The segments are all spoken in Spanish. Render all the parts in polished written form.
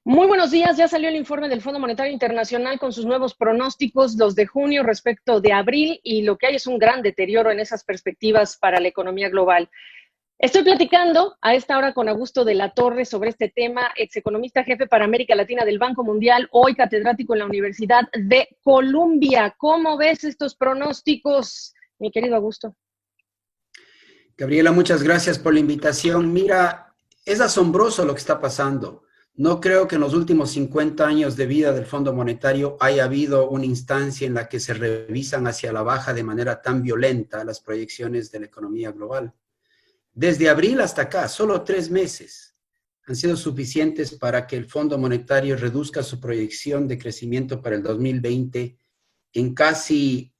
Muy buenos días, ya salió el informe del Fondo Monetario Internacional con sus nuevos pronósticos, los de junio respecto de abril, y lo que hay es un gran deterioro en esas perspectivas para la economía global. Estoy platicando a esta hora con Augusto de la Torre sobre este tema, execonomista jefe para América Latina del Banco Mundial, hoy catedrático en la Universidad de Columbia. ¿Cómo ves estos pronósticos, mi querido Augusto? Gabriela, muchas gracias por la invitación. Mira, es asombroso lo que está pasando. No creo que en los últimos 50 años de vida del Fondo Monetario haya habido una instancia en la que se revisan hacia la baja de manera tan violenta las proyecciones de la economía global. Desde abril hasta acá, solo 3 meses han sido suficientes para que el Fondo Monetario reduzca su proyección de crecimiento para el 2020 en casi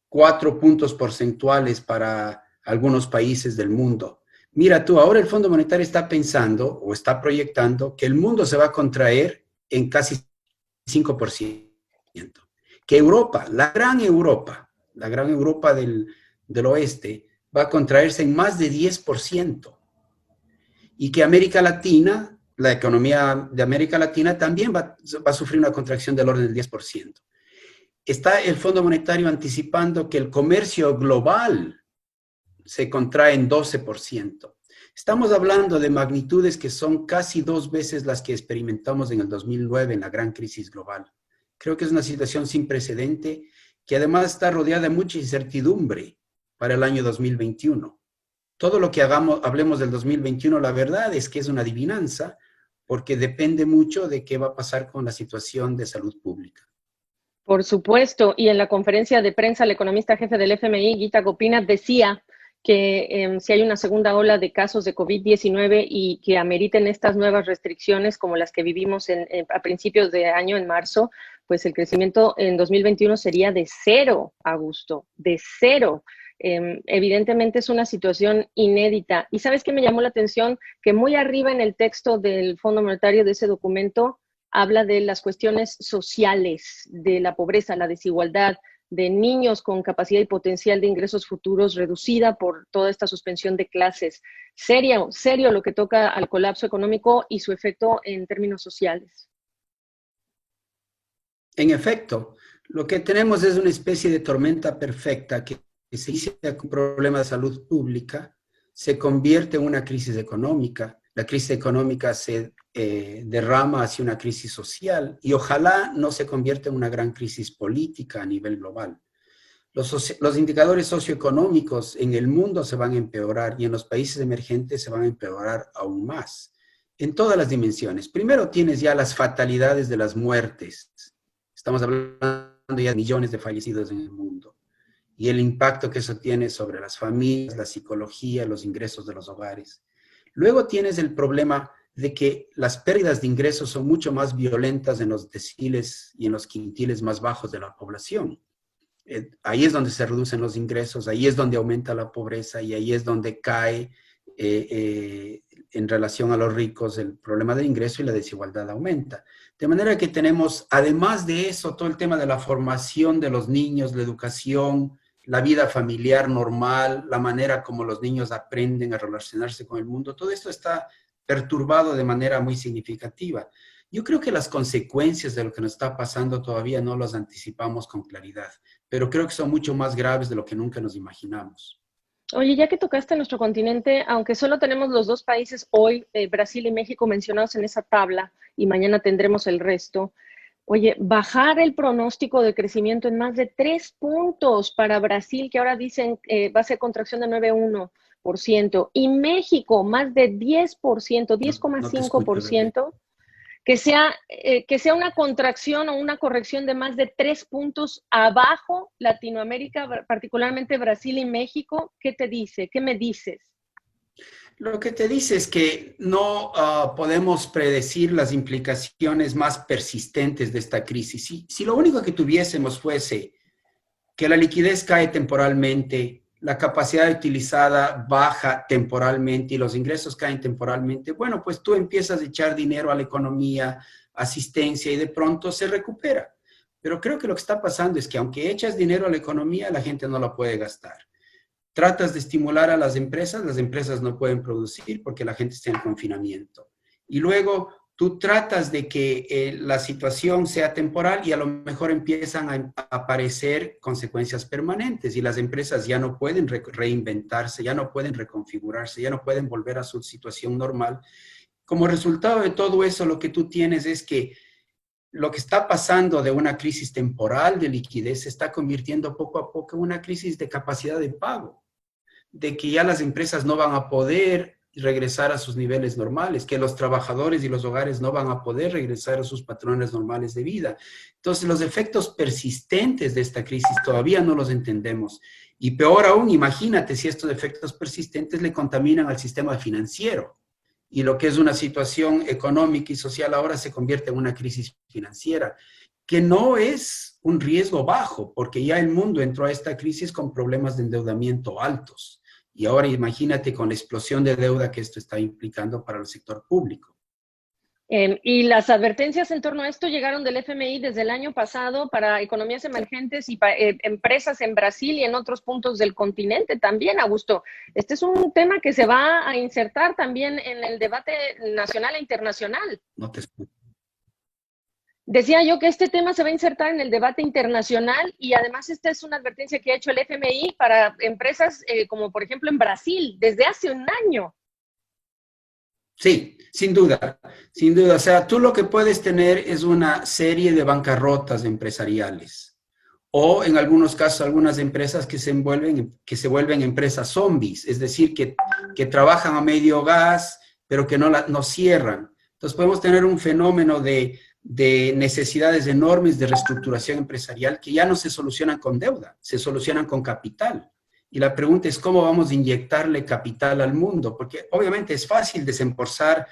4 puntos porcentuales para algunos países del mundo. Mira tú, ahora el Fondo Monetario está pensando o está proyectando que el mundo se va a contraer en casi 5%. Que Europa, la gran Europa del oeste, va a contraerse en más de 10%. Y que América Latina, la economía de América Latina también va a sufrir una contracción del orden del 10%. Está el Fondo Monetario anticipando que el comercio global se contrae en 12%. Estamos hablando de magnitudes que son casi 2 veces las que experimentamos en el 2009 en la gran crisis global. Creo que es una situación sin precedente que además está rodeada de mucha incertidumbre para el año 2021. Todo lo que hablemos del 2021, la verdad es que es una adivinanza porque depende mucho de qué va a pasar con la situación de salud pública. Por supuesto, y en la conferencia de prensa, el economista jefe del FMI, Gita Gopinath, decía que si hay una segunda ola de casos de COVID-19 y que ameriten estas nuevas restricciones como las que vivimos a principios de año, en marzo, pues el crecimiento en 2021 sería de cero, Augusto, de cero. Evidentemente es una situación inédita. ¿Y sabes qué me llamó la atención? Que muy arriba en el texto del Fondo Monetario de ese documento habla de las cuestiones sociales, de la pobreza, la desigualdad, de niños con capacidad y potencial de ingresos futuros reducida por toda esta suspensión de clases. Serio, serio lo que toca al colapso económico y su efecto en términos sociales. En efecto, lo que tenemos es una especie de tormenta perfecta que se inicia con problemas de salud pública, se convierte en una crisis económica, la crisis económica se derrama hacia una crisis social y ojalá no se convierta en una gran crisis política a nivel global. Los indicadores socioeconómicos en el mundo se van a empeorar y en los países emergentes se van a empeorar aún más, en todas las dimensiones. Primero tienes ya las fatalidades de las muertes. Estamos hablando ya de millones de fallecidos en el mundo y el impacto que eso tiene sobre las familias, la psicología, los ingresos de los hogares. Luego tienes el problema de que las pérdidas de ingresos son mucho más violentas en los deciles y en los quintiles más bajos de la población. Ahí es donde se reducen los ingresos, ahí es donde aumenta la pobreza y ahí es donde cae en relación a los ricos el problema del ingreso y la desigualdad aumenta. De manera que tenemos, además de eso, todo el tema de la formación de los niños, la educación, la vida familiar normal, la manera como los niños aprenden a relacionarse con el mundo, todo esto está perturbado de manera muy significativa. Yo creo que las consecuencias de lo que nos está pasando todavía no las anticipamos con claridad, pero creo que son mucho más graves de lo que nunca nos imaginamos. Oye, ya que tocaste nuestro continente, aunque solo tenemos los dos países hoy, Brasil y México, mencionados en esa tabla, y mañana tendremos el resto. Oye, bajar el pronóstico de crecimiento en más de 3 puntos para Brasil, que ahora dicen va a ser contracción de 9,1%, y México más de 10%, No te escucho, Gabriel. 10,5%, que sea una contracción o una corrección de más de 3 puntos abajo Latinoamérica, particularmente Brasil y México. ¿Qué te dice? ¿Qué me dices? Lo que te dice es que no podemos predecir las implicaciones más persistentes de esta crisis. Si lo único que tuviésemos fuese que la liquidez cae temporalmente, la capacidad utilizada baja temporalmente y los ingresos caen temporalmente, bueno, pues tú empiezas a echar dinero a la economía, asistencia y de pronto se recupera. Pero creo que lo que está pasando es que aunque echas dinero a la economía, la gente no la puede gastar. Tratas de estimular a las empresas no pueden producir porque la gente está en confinamiento. Y luego tú tratas de que la situación sea temporal y a lo mejor empiezan a aparecer consecuencias permanentes y las empresas ya no pueden reinventarse, ya no pueden reconfigurarse, ya no pueden volver a su situación normal. Como resultado de todo eso, lo que tú tienes es que lo que está pasando de una crisis temporal de liquidez se está convirtiendo poco a poco en una crisis de capacidad de pago, de que ya las empresas no van a poder regresar a sus niveles normales, que los trabajadores y los hogares no van a poder regresar a sus patrones normales de vida. Entonces, los efectos persistentes de esta crisis todavía no los entendemos. Y peor aún, imagínate si estos efectos persistentes le contaminan al sistema financiero. Y lo que es una situación económica y social ahora se convierte en una crisis financiera, que no es un riesgo bajo, porque ya el mundo entró a esta crisis con problemas de endeudamiento altos. Y ahora imagínate con la explosión de deuda que esto está implicando para el sector público. Y las advertencias en torno a esto llegaron del FMI desde el año pasado para economías emergentes y empresas en Brasil y en otros puntos del continente también, Augusto. Este es un tema que se va a insertar también en el debate nacional e internacional. No te escucho. Decía yo que este tema se va a insertar en el debate internacional y además esta es una advertencia que ha hecho el FMI para empresas como por ejemplo en Brasil desde hace un año. Sí, sin duda, sin duda. O sea, tú lo que puedes tener es una serie de bancarrotas empresariales o en algunos casos algunas empresas que se vuelven empresas zombies, es decir, que trabajan a medio gas, pero que no cierran. Entonces podemos tener un fenómeno de necesidades enormes de reestructuración empresarial que ya no se solucionan con deuda, se solucionan con capital. Y la pregunta es cómo vamos a inyectarle capital al mundo, porque obviamente es fácil desembolsar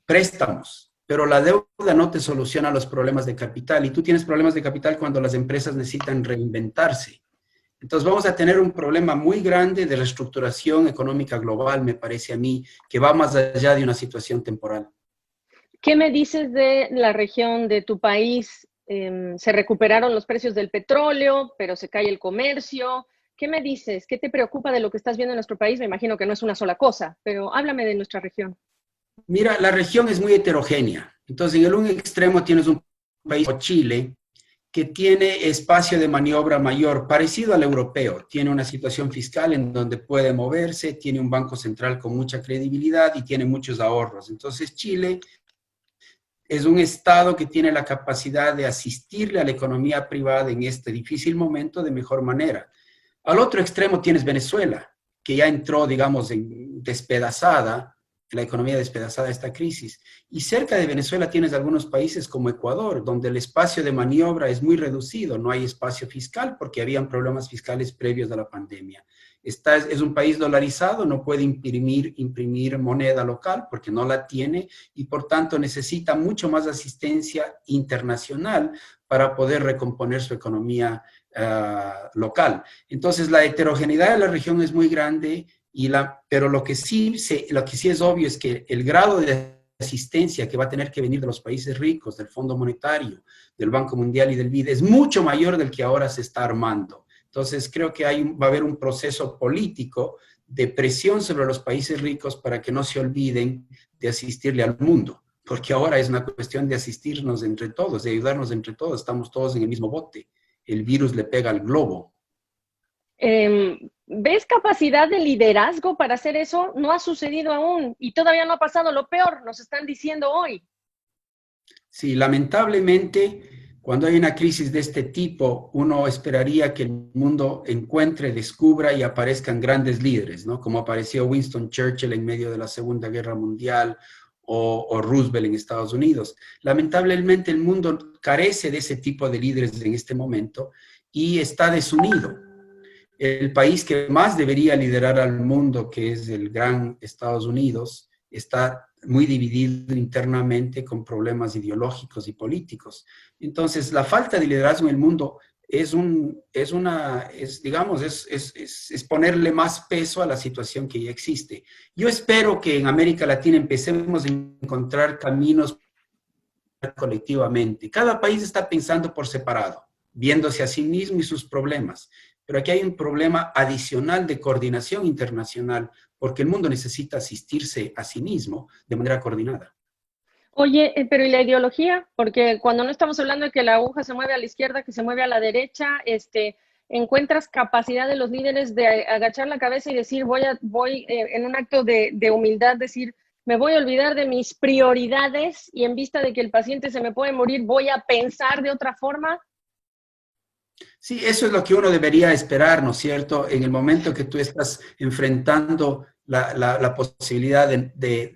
préstamos, pero la deuda no te soluciona los problemas de capital y tú tienes problemas de capital cuando las empresas necesitan reinventarse. Entonces vamos a tener un problema muy grande de reestructuración económica global, me parece a mí, que va más allá de una situación temporal. ¿Qué me dices de la región de tu país? Se recuperaron los precios del petróleo, pero se cae el comercio. ¿Qué me dices? ¿Qué te preocupa de lo que estás viendo en nuestro país? Me imagino que no es una sola cosa, pero háblame de nuestra región. Mira, la región es muy heterogénea. Entonces, en el un extremo tienes un país como Chile, que tiene espacio de maniobra mayor, parecido al europeo. Tiene una situación fiscal en donde puede moverse, tiene un banco central con mucha credibilidad y tiene muchos ahorros. Entonces, Chile es un Estado que tiene la capacidad de asistirle a la economía privada en este difícil momento de mejor manera. Al otro extremo tienes Venezuela, que ya entró, digamos, despedazada, la economía despedazada de esta crisis. Y cerca de Venezuela tienes algunos países como Ecuador, donde el espacio de maniobra es muy reducido, no hay espacio fiscal porque habían problemas fiscales previos a la pandemia. Es un país dolarizado, no puede imprimir moneda local porque no la tiene y por tanto necesita mucho más asistencia internacional para poder recomponer su economía local. Entonces la heterogeneidad de la región es muy grande, pero lo que sí es obvio es que el grado de asistencia que va a tener que venir de los países ricos, del Fondo Monetario, del Banco Mundial y del BID es mucho mayor del que ahora se está armando. Entonces, creo que va a haber un proceso político de presión sobre los países ricos para que no se olviden de asistirle al mundo, porque ahora es una cuestión de asistirnos entre todos, de ayudarnos entre todos, estamos todos en el mismo bote. El virus le pega al globo. ¿Ves capacidad de liderazgo para hacer eso? No ha sucedido aún y todavía no ha pasado lo peor, nos están diciendo hoy. Sí, lamentablemente, cuando hay una crisis de este tipo, uno esperaría que el mundo encuentre, descubra y aparezcan grandes líderes, ¿no? Como apareció Winston Churchill en medio de la Segunda Guerra Mundial o Roosevelt en Estados Unidos. Lamentablemente, el mundo carece de ese tipo de líderes en este momento y está desunido. El país que más debería liderar al mundo, que es el gran Estados Unidos, está muy dividido internamente con problemas ideológicos y políticos. Entonces, la falta de liderazgo en el mundo es ponerle más peso a la situación que ya existe. Yo espero que en América Latina empecemos a encontrar caminos colectivamente. Cada país está pensando por separado, viéndose a sí mismo y sus problemas. Pero aquí hay un problema adicional de coordinación internacional, porque el mundo necesita asistirse a sí mismo de manera coordinada. Oye, pero ¿y la ideología? Porque cuando no estamos hablando de que la aguja se mueve a la izquierda, que se mueve a la derecha, encuentras capacidad de los líderes de agachar la cabeza y decir, voy en un acto de humildad, decir, me voy a olvidar de mis prioridades y en vista de que el paciente se me puede morir, voy a pensar de otra forma. Sí, eso es lo que uno debería esperar, ¿no es cierto? En el momento que tú estás enfrentando la posibilidad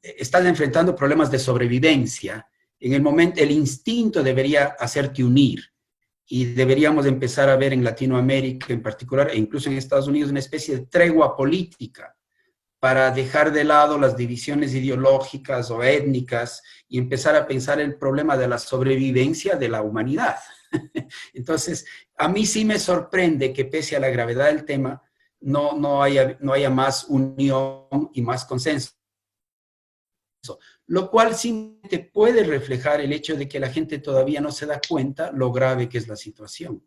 estás enfrentando problemas de sobrevivencia, en el momento, el instinto debería hacerte unir y deberíamos empezar a ver en Latinoamérica en particular, e incluso en Estados Unidos, una especie de tregua política para dejar de lado las divisiones ideológicas o étnicas y empezar a pensar el problema de la sobrevivencia de la humanidad. Entonces, a mí sí me sorprende que pese a la gravedad del tema, no haya más unión y más consenso. Lo cual sí te puede reflejar el hecho de que la gente todavía no se da cuenta lo grave que es la situación.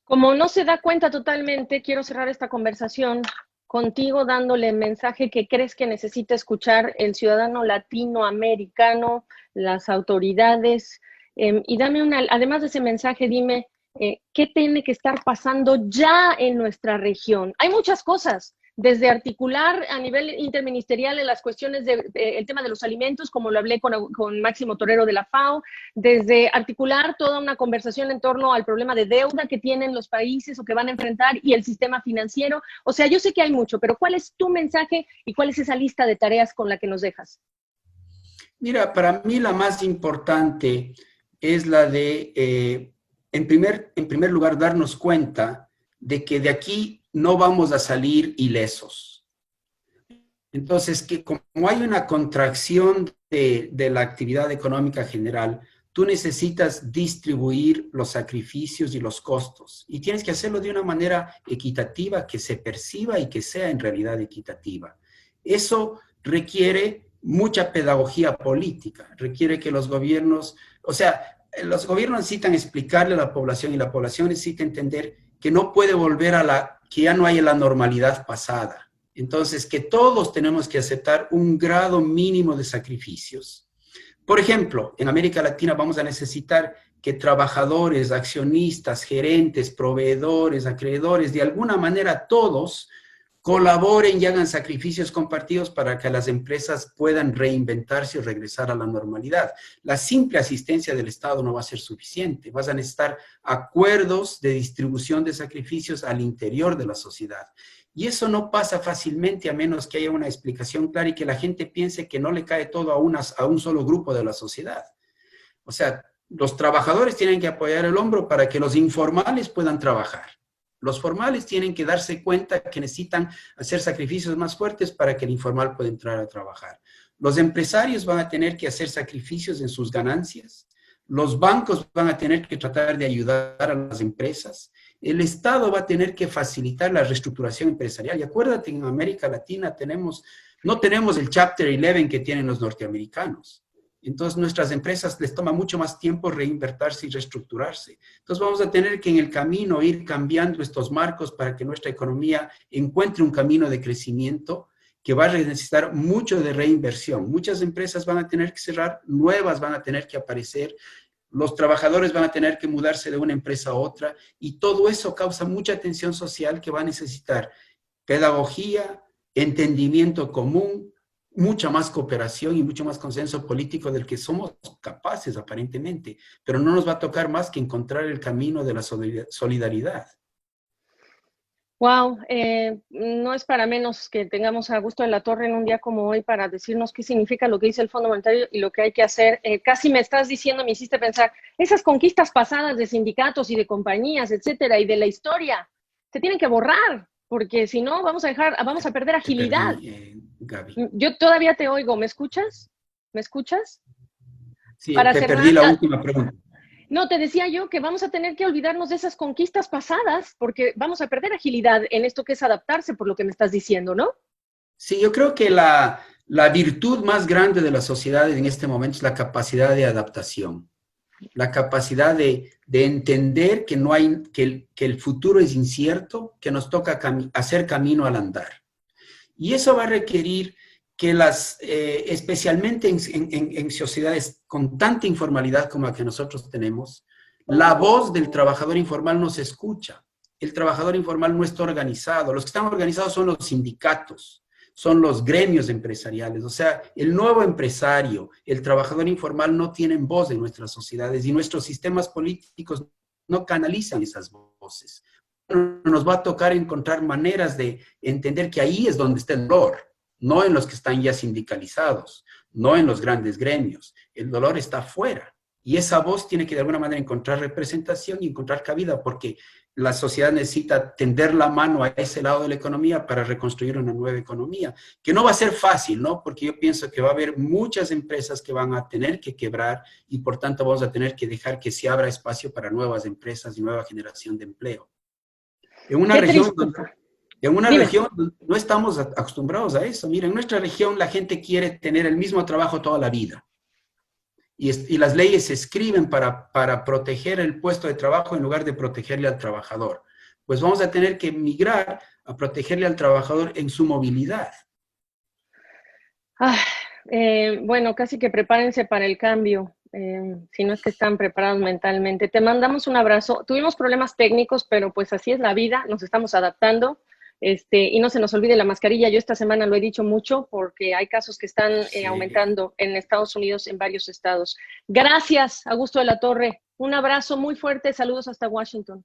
Como no se da cuenta totalmente, quiero cerrar esta conversación contigo dándole el mensaje que crees que necesita escuchar el ciudadano latinoamericano, las autoridades, y además de ese mensaje, dime, ¿qué tiene que estar pasando ya en nuestra región? Hay muchas cosas, desde articular a nivel interministerial en las cuestiones del tema de los alimentos, como lo hablé con Máximo Torero de la FAO, desde articular toda una conversación en torno al problema de deuda que tienen los países o que van a enfrentar y el sistema financiero. O sea, yo sé que hay mucho, pero ¿cuál es tu mensaje y cuál es esa lista de tareas con la que nos dejas? Mira, para mí la más importante es la de, en primer lugar, darnos cuenta de que de aquí no vamos a salir ilesos. Entonces, que como hay una contracción de la actividad económica general, tú necesitas distribuir los sacrificios y los costos. Y tienes que hacerlo de una manera equitativa, que se perciba y que sea en realidad equitativa. Eso requiere mucha pedagogía política, requiere que los gobiernos, o sea, los gobiernos necesitan explicarle a la población y la población necesita entender que no puede volver que ya no hay la normalidad pasada. Entonces, que todos tenemos que aceptar un grado mínimo de sacrificios. Por ejemplo, en América Latina vamos a necesitar que trabajadores, accionistas, gerentes, proveedores, acreedores, de alguna manera todos colaboren y hagan sacrificios compartidos para que las empresas puedan reinventarse y regresar a la normalidad. La simple asistencia del Estado no va a ser suficiente. Vas a necesitar acuerdos de distribución de sacrificios al interior de la sociedad. Y eso no pasa fácilmente a menos que haya una explicación clara y que la gente piense que no le cae todo a un solo grupo de la sociedad. O sea, los trabajadores tienen que apoyar el hombro para que los informales puedan trabajar. Los formales tienen que darse cuenta que necesitan hacer sacrificios más fuertes para que el informal pueda entrar a trabajar. Los empresarios van a tener que hacer sacrificios en sus ganancias. Los bancos van a tener que tratar de ayudar a las empresas. El Estado va a tener que facilitar la reestructuración empresarial. Y acuérdate, en América Latina no tenemos el Chapter 11 que tienen los norteamericanos. Entonces, nuestras empresas les toma mucho más tiempo reinvertirse y reestructurarse. Entonces, vamos a tener que en el camino ir cambiando estos marcos para que nuestra economía encuentre un camino de crecimiento que va a necesitar mucho de reinversión. Muchas empresas van a tener que cerrar, nuevas van a tener que aparecer, los trabajadores van a tener que mudarse de una empresa a otra y todo eso causa mucha tensión social que va a necesitar pedagogía, entendimiento común, mucha más cooperación y mucho más consenso político del que somos capaces aparentemente, pero no nos va a tocar más que encontrar el camino de la solidaridad. Wow, no es para menos que tengamos a Augusto de la Torre en un día como hoy para decirnos qué significa lo que dice el Fondo Monetario y lo que hay que hacer. Casi me estás diciendo, me hiciste pensar, esas conquistas pasadas de sindicatos y de compañías, etcétera, y de la historia, se tienen que borrar, porque si no vamos a perder agilidad. Te perdí, Gaby. Yo todavía te oigo, ¿me escuchas? ¿Me escuchas? Sí, Para te cerrar, perdí la última pregunta. no, te decía yo que vamos a tener que olvidarnos de esas conquistas pasadas porque vamos a perder agilidad en esto que es adaptarse, por lo que me estás diciendo, ¿no? Sí, yo creo que la virtud más grande de las sociedades en este momento es la capacidad de adaptación, la capacidad de entender que, que el futuro es incierto, que nos toca hacer camino al andar. Y eso va a requerir que especialmente en sociedades con tanta informalidad como la que nosotros tenemos, la voz del trabajador informal no se escucha. El trabajador informal no está organizado. Los que están organizados son los sindicatos, son los gremios empresariales. O sea, el nuevo empresario, el trabajador informal no tienen voz en nuestras sociedades y nuestros sistemas políticos no canalizan esas voces. Nos va a tocar encontrar maneras de entender que ahí es donde está el dolor, no en los que están ya sindicalizados, no en los grandes gremios. El dolor está afuera. Y esa voz tiene que de alguna manera encontrar representación y encontrar cabida, porque la sociedad necesita tender la mano a ese lado de la economía para reconstruir una nueva economía, que no va a ser fácil, ¿no? Porque yo pienso que va a haber muchas empresas que van a tener que quebrar y por tanto vamos a tener que dejar que se abra espacio para nuevas empresas y nueva generación de empleo. En una región donde no estamos acostumbrados a eso. Mira, en nuestra región la gente quiere tener el mismo trabajo toda la vida. Y las leyes se escriben para proteger el puesto de trabajo en lugar de protegerle al trabajador. Pues vamos a tener que migrar a protegerle al trabajador en su movilidad. Bueno, casi que prepárense para el cambio, si no es que están preparados mentalmente. Te mandamos un abrazo. Tuvimos problemas técnicos, pero pues así es la vida, nos estamos adaptando. Y no se nos olvide la mascarilla. Yo esta semana lo he dicho mucho porque hay casos que están aumentando en Estados Unidos, en varios estados. Gracias, Augusto de la Torre. Un abrazo muy fuerte. Saludos hasta Washington.